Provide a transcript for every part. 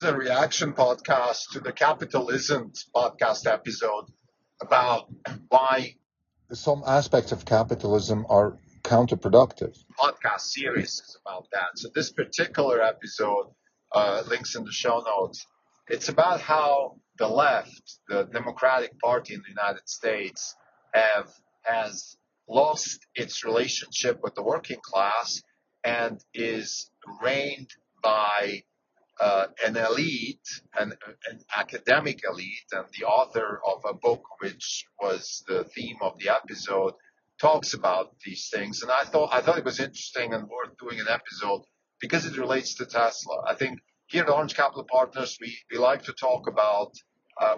The reaction podcast to the capitalism podcast episode about why some aspects of capitalism are counterproductive. Podcast series is about that. So this particular episode, links in the show notes. It's about how the left, the Democratic Party in the United States, has lost its relationship with the working class and is reigned by an elite, an academic elite, and the author of a book which was the theme of the episode talks about these things. And I thought it was interesting and worth doing an episode because it relates to Tesla. I think here at Orange Capital Partners, we like to talk about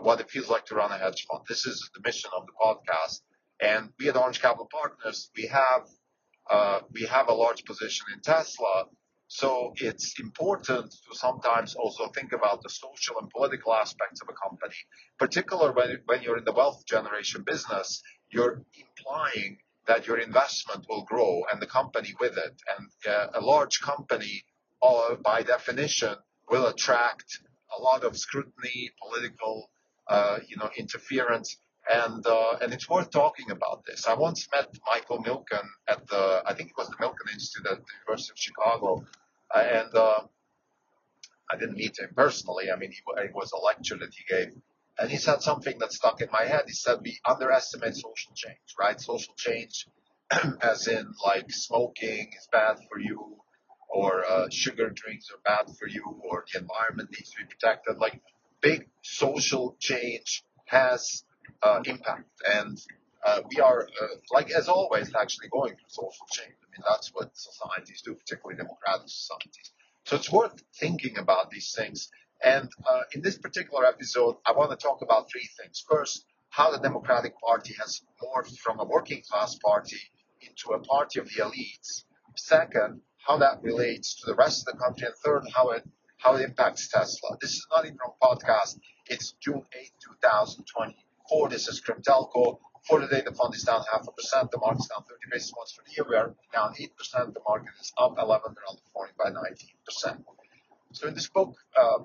what it feels like to run a hedge fund. This is the mission of the podcast. And we at Orange Capital Partners, we have a large position in Tesla, so it's important to sometimes also think about the social and political aspects of a company, particularly when you're in the wealth generation business. You're implying that your investment will grow and the company with it. And a large company, by definition, will attract a lot of scrutiny, political, interference. And it's worth talking about this. I once met Michael Milken at I think it was the Milken Institute at the University of Chicago, and I didn't meet him personally. I mean, it was a lecture that he gave, and he said something that stuck in my head. He said we underestimate social change, right? Social change, as in like smoking is bad for you, or sugar drinks are bad for you, or the environment needs to be protected. Like big social change has impact, and we are, like as always, actually going through social change. I mean, that's what societies do, particularly democratic societies. So it's worth thinking about these things. And in this particular episode, I want to talk about three things. First, how the Democratic Party has morphed from a working class party into a party of the elites. Second, how that relates to the rest of the country. And third, how it impacts Tesla. This is not even a podcast. It's June 8, 2024. This is Krim Telco. For the day, the fund is down 0.5%. The market's down 30 basis points for the year. We are down 8%. The market is up 11. We're underperforming by 19%. So in this book,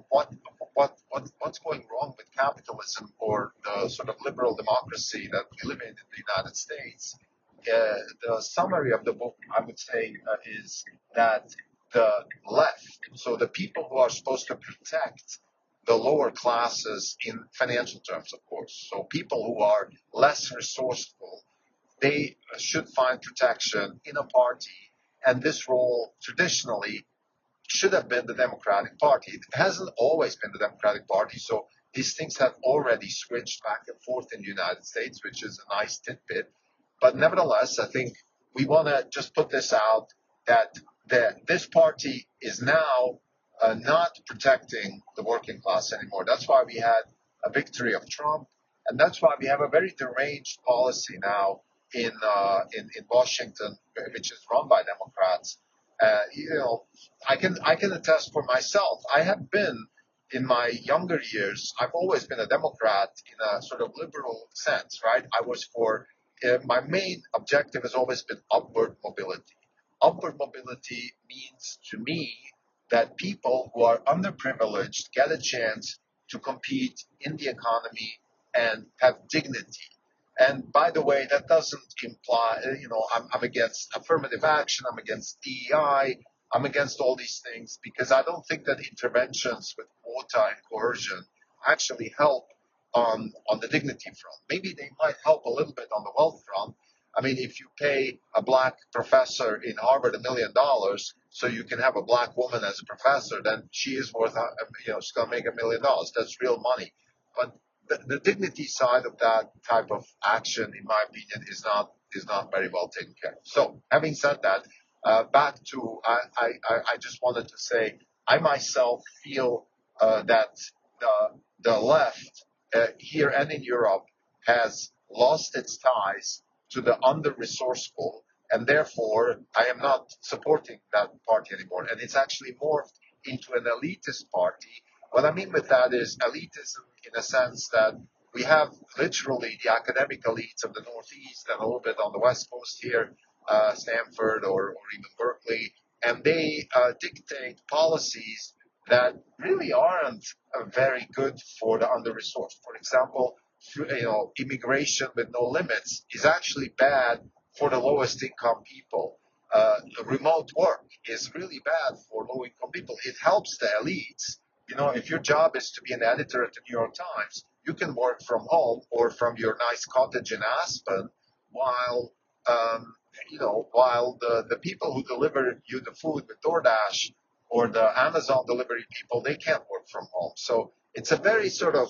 what's going wrong with capitalism or the sort of liberal democracy that we live in the United States? The summary of the book, I would say, is that the left, so the people who are supposed to protect the lower classes in financial terms, of course, so people who are less resourceful, they should find protection in a party, and this role traditionally should have been the Democratic Party. It hasn't always been the Democratic Party, so these things have already switched back and forth in the United States, which is a nice tidbit. But nevertheless, I think we want to just put this out that this party is now not protecting the working class anymore. That's why we had a victory of Trump, and that's why we have a very deranged policy now in Washington, which is run by Democrats. I can attest for myself. I have been in my younger years. I've always been a Democrat in a sort of liberal sense, right? I was for my main objective has always been upward mobility. Upward mobility means to me that people who are underprivileged get a chance to compete in the economy and have dignity. And by the way, that doesn't imply, I'm against affirmative action, I'm against DEI, I'm against all these things because I don't think that interventions with quota and coercion actually help on the dignity front. Maybe they might help a little bit on the wealth front. I mean, if you pay a black professor in Harvard $1 million so you can have a black woman as a professor, then she is worth, she's going to make $1 million. That's real money. But the dignity side of that type of action, in my opinion, is not very well taken care of. So, having said that, back to I just wanted to say I myself feel that the left here and in Europe has lost its ties to the under-resourceful, and therefore I am not supporting that party anymore. And it's actually morphed into an elitist party. What I mean with that is elitism in a sense that we have literally the academic elites of the Northeast and a little bit on the West Coast here, Stanford or even Berkeley, and they dictate policies that really aren't very good for the under-resourced. For example, immigration with no limits is actually bad for the lowest income people. Remote work is really bad for low income people. It helps the elites. If your job is to be an editor at the New York Times, you can work from home or from your nice cottage in Aspen, while um, while the people who deliver you the food with DoorDash or the Amazon delivery people, they can't work from home. So it's a very sort of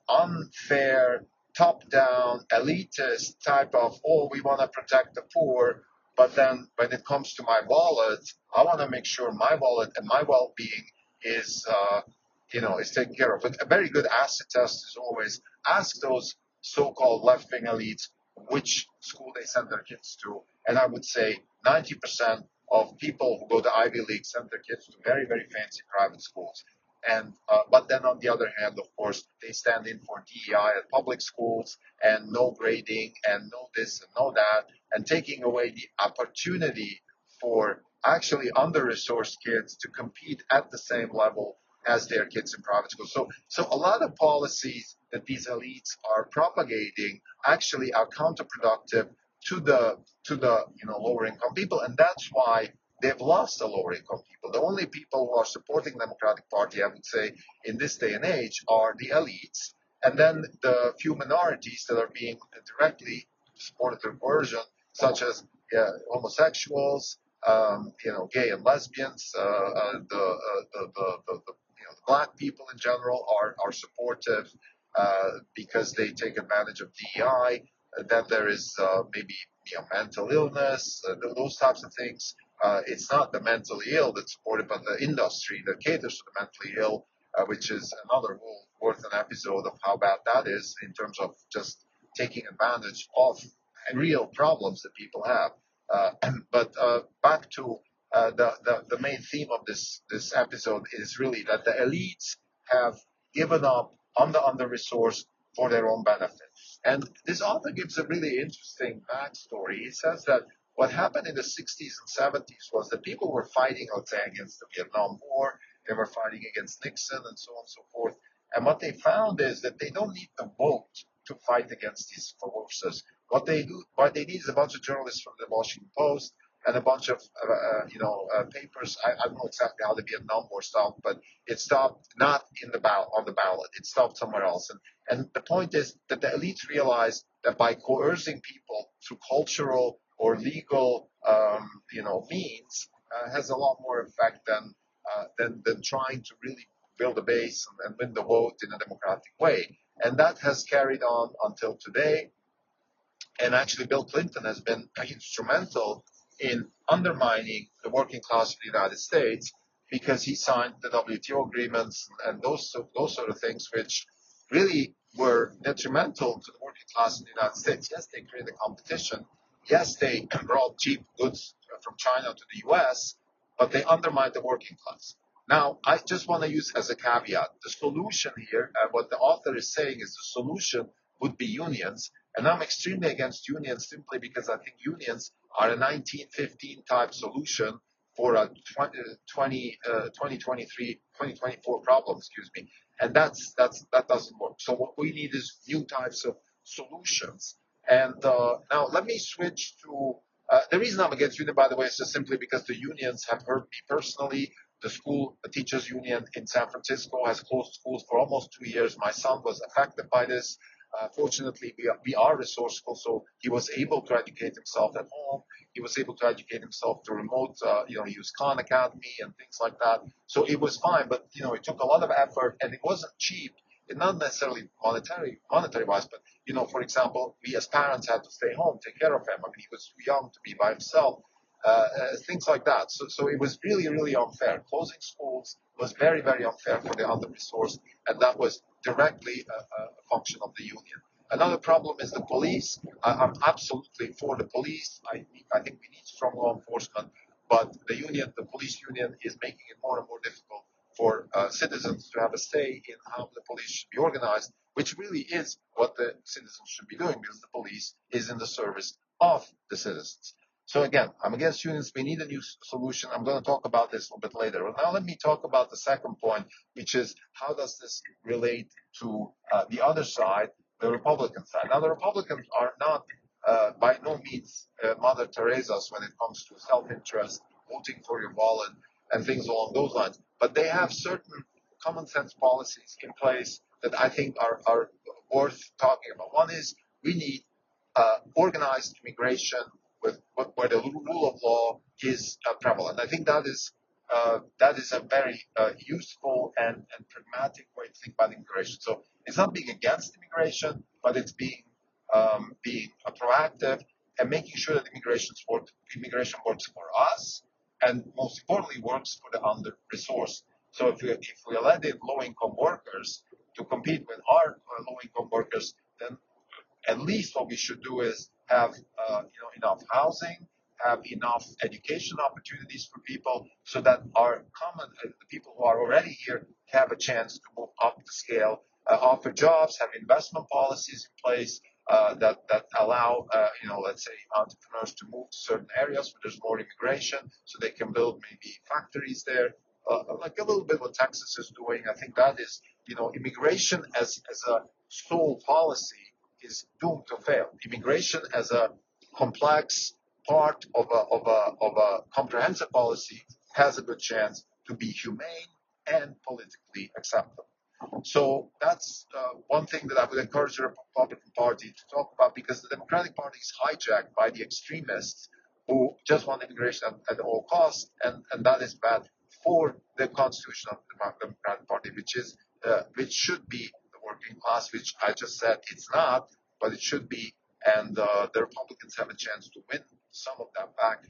unfair, top-down, elitist type of, oh, we want to protect the poor, but then when it comes to my wallet, I want to make sure my wallet and my well-being is, is taken care of. But a very good acid test is always ask those so-called left-wing elites which school they send their kids to, and I would say 90% of people who go to Ivy League send their kids to very, very fancy private schools. And but then on the other hand, of course, they stand in for DEI at public schools and no grading and no this and no that, and taking away the opportunity for actually under-resourced kids to compete at the same level as their kids in private schools. So a lot of policies that these elites are propagating actually are counterproductive to the lower income people, and that's why they've lost the lower income people. The only people who are supporting the Democratic Party, I would say, in this day and age, are the elites, and then the few minorities that are being directly supported through coercion, such as homosexuals, gay and lesbians, the black people in general are supportive because they take advantage of DEI. Then there is maybe mental illness, those types of things. It's not the mentally ill that's supported by the industry that caters to the mentally ill, which is another whole worth an episode of how bad that is in terms of just taking advantage of real problems that people have. But back to the main theme of this episode is really that the elites have given up on the under-resourced for their own benefit. And this author gives a really interesting backstory. He says that what happened in the 60s and 70s was that people were fighting, let's say, against the Vietnam War, they were fighting against Nixon, and so on and so forth. And what they found is that they don't need the vote to fight against these forces. What they need is a bunch of journalists from the Washington Post and a bunch of papers. I don't know exactly how the Vietnam War stopped, but it stopped not on the ballot. It stopped somewhere else. And the point is that the elites realized that by coercing people through cultural or legal, means, has a lot more effect than trying to really build a base and win the vote in a democratic way. And that has carried on until today. And actually, Bill Clinton has been instrumental in undermining the working class of the United States because he signed the WTO agreements and those sort of things, which really were detrimental to the working class in the United States. Yes, they created competition. Yes, they brought cheap goods from China to the U.S., but they undermined the working class. Now, I just want to use as a caveat, the solution here, what the author is saying is the solution would be unions. And I'm extremely against unions simply because I think unions are a 1915 type solution for a 2024 problem, excuse me. And that doesn't work. So what we need is new types of solutions. And now let me switch to the reason I'm against union, by the way, is just simply because the unions have hurt me personally. The teachers union in San Francisco has closed schools for almost 2 years. My son was affected by this. Fortunately, we are resourceful, so he was able to educate himself at home. He was able to educate himself through remote, he used Khan Academy and things like that. So it was fine, but it took a lot of effort, and it wasn't cheap. Not necessarily monetary wise, but for example, we as parents had to stay home, take care of him. I mean, he was too young to be by himself. Things like that. So it was really, really unfair. Closing schools was very, very unfair for the under-resourced, and that was directly a function of the union. Another problem is the police. I'm absolutely for the police. I think we need strong law enforcement, but the police union, is making it more and more difficult for citizens to have a say in how the police should be organized, which really is what the citizens should be doing, because the police is in the service of the citizens. So again, I'm against unions. We need a new solution. I'm going to talk about this a little bit later. But now let me talk about the second point, which is how does this relate to the other side, the Republican side. Now, the Republicans are not by no means Mother Teresa's when it comes to self-interest, voting for your wallet, and things along those lines. But they have certain common sense policies in place that I think are worth talking about. One is we need organized immigration where the rule of law is prevalent. I think that is a very useful and pragmatic way to think about immigration. So it's not being against immigration, but it's being proactive and making sure that immigration works for us, and most importantly works for the under-resourced. So if we let in low-income workers to compete with our low-income workers, then at least what we should do is have enough housing, have enough education opportunities for people, so that our the people who are already here have a chance to move up the scale, offer jobs, have investment policies in place that allow let's say entrepreneurs to move to certain areas where there's more immigration, so they can build maybe factories there. Like a little bit what Texas is doing. I think that is, immigration as a sole policy is doomed to fail. Immigration as a complex part of a comprehensive policy has a good chance to be humane and politically acceptable. So that's one thing that I would encourage the Republican Party to talk about, because the Democratic Party is hijacked by the extremists who just want immigration at all costs, and that is bad for the constitution of the Democratic Party, which should be the working class, which I just said it's not, but it should be, and the Republicans have a chance to win some of that back.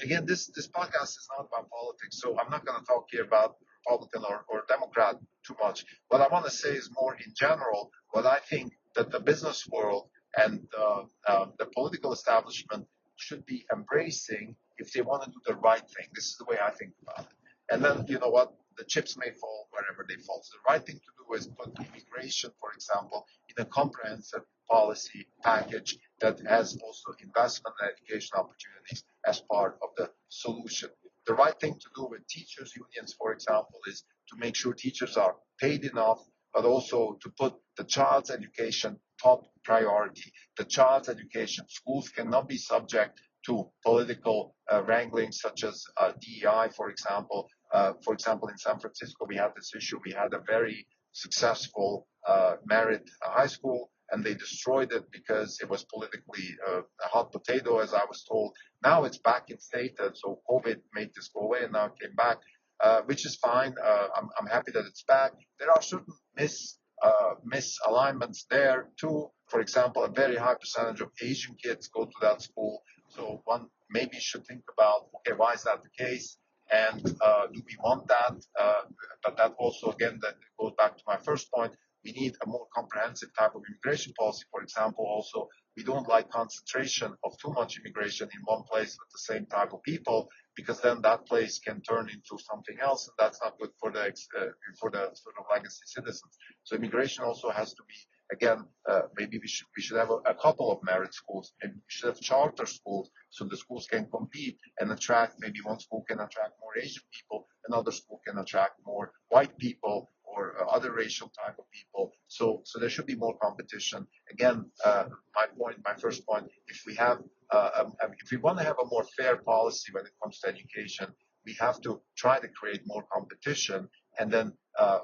Again, this podcast is not about politics, so I'm not going to talk here about Republican or Democrat too much. What I want to say is more in general what I think that the business world and the political establishment should be embracing if they want to do the right thing. This is the way I think about it. And then, you know what? The chips may fall wherever they fall. So the right thing to do is put immigration, for example, in a comprehensive policy package that has also investment and education opportunities as part of the solution. The right thing to do with teachers' unions, for example, is to make sure teachers are paid enough, but also to put the child's education top priority. The child's education, schools cannot be subject to political wrangling such as DEI, for example. For example, in San Francisco, we had this issue. We had a very successful merit high school, and they destroyed it because it was politically a hot potato, as I was told. Now it's back instated, so COVID made this go away, and now it came back, which is fine. I'm happy that it's back. There are certain misalignments there too. For example, a very high percentage of Asian kids go to that school, so one maybe should think about, okay, why is that the case? And do we want that? But that also, again, that goes back to my first point. We need a more comprehensive type of immigration policy. For example, also, we don't like concentration of too much immigration in one place with the same type of people, because then that place can turn into something else, and that's not good for the sort of legacy citizens. So immigration also has to be, again, maybe we should have a couple of merit schools, and we should have charter schools so the schools can compete and attract. Maybe one school can attract more Asian people, another school can attract more white people or other racial type of people. So there should be more competition. Again, my first point, if we want to have a more fair policy when it comes to education, we have to try to create more competition, and then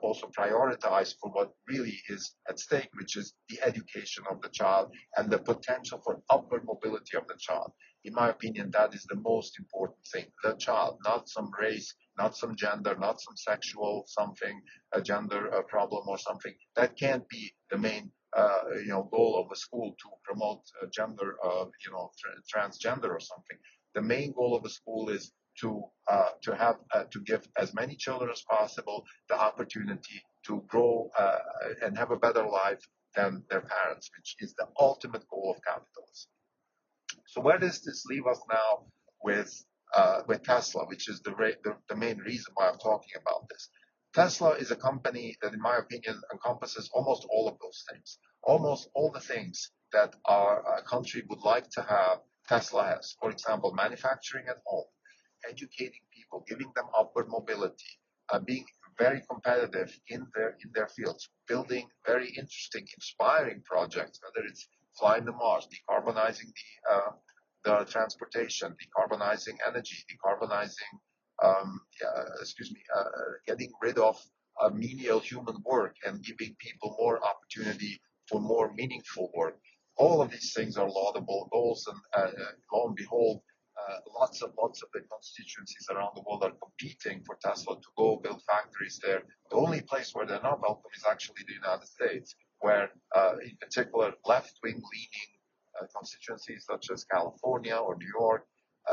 also prioritize for what really is at stake, which is the education of the child and the potential for upward mobility of the child. In my opinion, that is the most important thing. The child, not some race, not some gender, not some sexual something, a gender problem or something. That can't be the main goal of a school to promote gender, transgender or something. The main goal of a school is to give as many children as possible the opportunity to grow and have a better life than their parents, which is the ultimate goal of capitalism. So where does this leave us now with Tesla, which is the main reason why I'm talking about this? Tesla is a company that, in my opinion, encompasses almost all of those things, almost all the things that our country would like to have Tesla has. For example, manufacturing at home, educating people, giving them upward mobility, being very competitive in their fields, building very interesting, inspiring projects, whether it's flying to Mars, decarbonizing the transportation, decarbonizing energy, decarbonizing, getting rid of menial human work and giving people more opportunity for more meaningful work. All of these things are laudable goals, and lo and behold, lots of the constituencies around the world are competing for Tesla to go build factories there. The only place where they're not welcome is actually the United States, where in particular left-wing leaning constituencies such as California or New York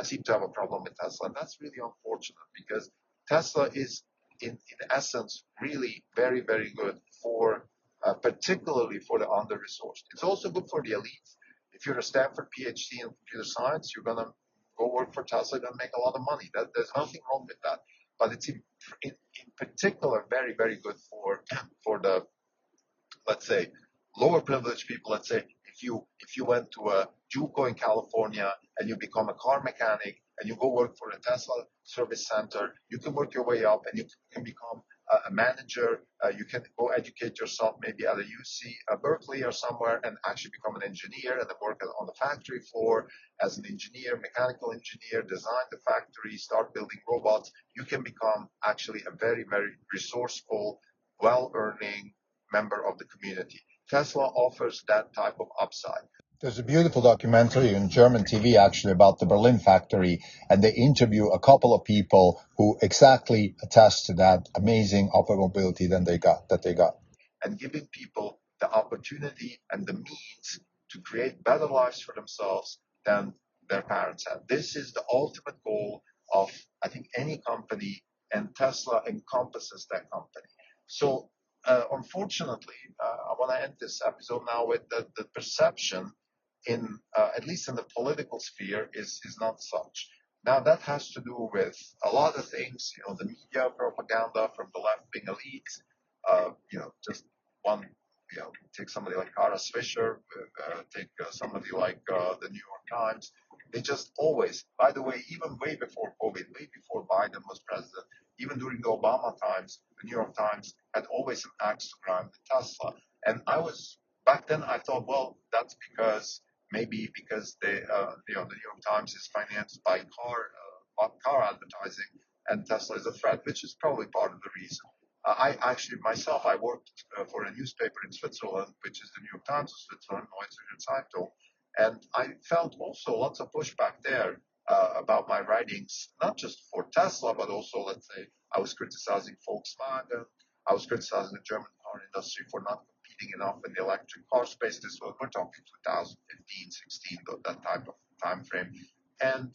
seem to have a problem with Tesla. And that's really unfortunate because Tesla is, in essence, really very, very good for, particularly for the under-resourced. It's also good for the elites. If you're a Stanford PhD in computer science, you're going to go work for Tesla and make a lot of money. There's nothing wrong with that. But it's in particular very, very good for the, let's say, lower privileged people. Let's say if you went to a JUCO in California and you become a car mechanic and you go work for a Tesla service center, you can work your way up and you can become a manager. You can go educate yourself maybe at a UC Berkeley or somewhere and actually become an engineer and then work on the factory floor as an engineer, mechanical engineer, design the factory, start building robots. You can become actually a very, very resourceful, well-earning member of the community. Tesla offers that type of upside. There's a beautiful documentary on German TV actually about the Berlin factory, and they interview a couple of people who exactly attest to that amazing upward mobility that they got. And giving people the opportunity and the means to create better lives for themselves than their parents had. This is the ultimate goal of, I think, any company, and Tesla encompasses that company. So unfortunately, I want to end this episode now with the perception in, at least in the political sphere, is not such. Now that has to do with a lot of things, the media propaganda from the left-wing elites, just one, take somebody like Kara Swisher, take somebody like the New York Times. They just always, by the way, even way before COVID, way before Biden was president, even during the Obama times, the New York Times had always an axe to grind with Tesla. And back then I thought, well, that's maybe because the New York Times is financed by car advertising, and Tesla is a threat, which is probably part of the reason. I actually myself, I worked for a newspaper in Switzerland, which is the New York Times of Switzerland, Neue Zeitung, and I felt also lots of pushback there about my writings, not just for Tesla, but also, let's say, I was criticizing Volkswagen, I was criticizing the German car industry for not competing enough in the electric car space. We're talking 2015, 16, that type of time frame. And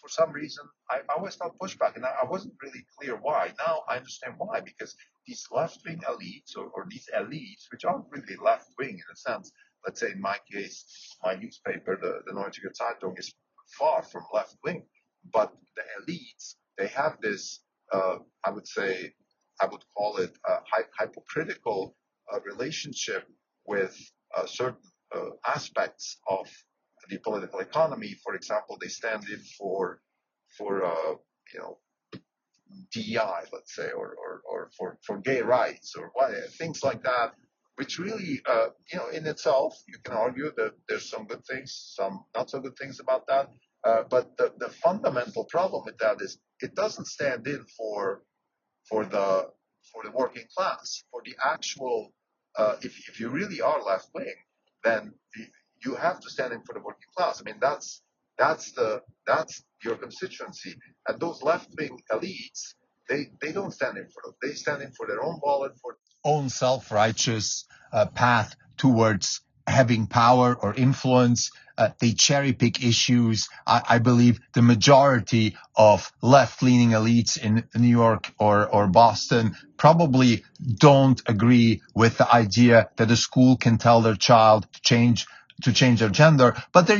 for some reason, I always felt pushback, and I wasn't really clear why. Now I understand why, because these left-wing elites, or these elites, which aren't really left-wing in a sense, let's say in my case, my newspaper, the Neue Zeitung, is far from left-wing, but the elites, they have this, I would call it a hypocritical relationship with certain aspects of the political economy. For example, they stand in for DEI, let's say, or for gay rights, or things like that, which really, in itself, you can argue that there's some good things, some not so good things about that. But the fundamental problem with that is it doesn't stand in for the working class, for the actual. If you really are left wing, then you have to stand in for the working class. I mean, that's your constituency, and those left wing elites, they don't stand in for them. They stand in for their own wallet, for own self-righteous path towards having power or influence. They cherry pick issues. I believe the majority of left-leaning elites in New York or Boston probably don't agree with the idea that a school can tell their child to change to change their gender, but they're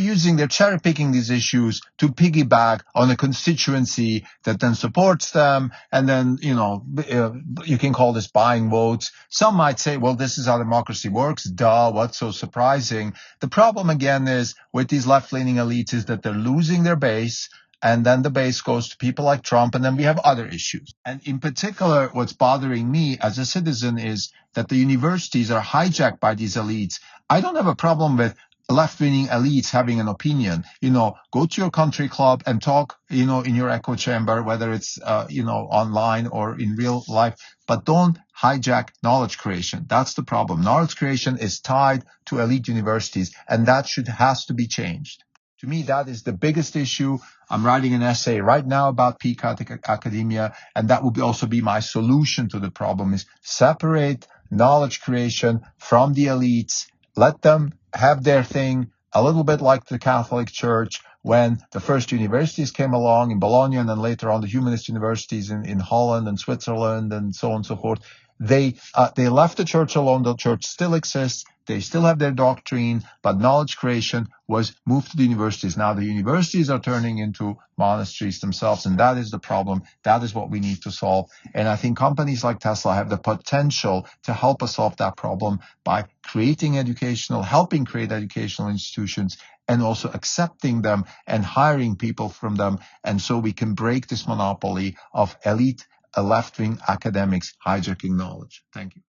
cherry picking these issues to piggyback on a constituency that then supports them. And then, you can call this buying votes. Some might say, well, this is how democracy works. Duh, what's so surprising? The problem again is with these left-leaning elites is that they're losing their base. And then the base goes to people like Trump, and then we have other issues. And in particular, what's bothering me as a citizen is that the universities are hijacked by these elites. I don't have a problem with left-wing elites having an opinion. Go to your country club and talk, in your echo chamber, whether it's, online or in real life, but don't hijack knowledge creation. That's the problem. Knowledge creation is tied to elite universities, and that has to be changed. To me, that is the biggest issue. I'm writing an essay right now about peak academia, and that will also be my solution to the problem: is separate knowledge creation from the elites. Let them have their thing, a little bit like the Catholic Church when the first universities came along in Bologna, and then later on the humanist universities in Holland and Switzerland and so on and so forth. They left the church alone. The church still exists. They still have their doctrine, but knowledge creation was moved to the universities. Now the universities are turning into monasteries themselves, and that is the problem. That is what we need to solve. And I think companies like Tesla have the potential to help us solve that problem by helping create educational institutions, and also accepting them and hiring people from them. And so we can break this monopoly of elite left-wing academics hijacking knowledge. Thank you.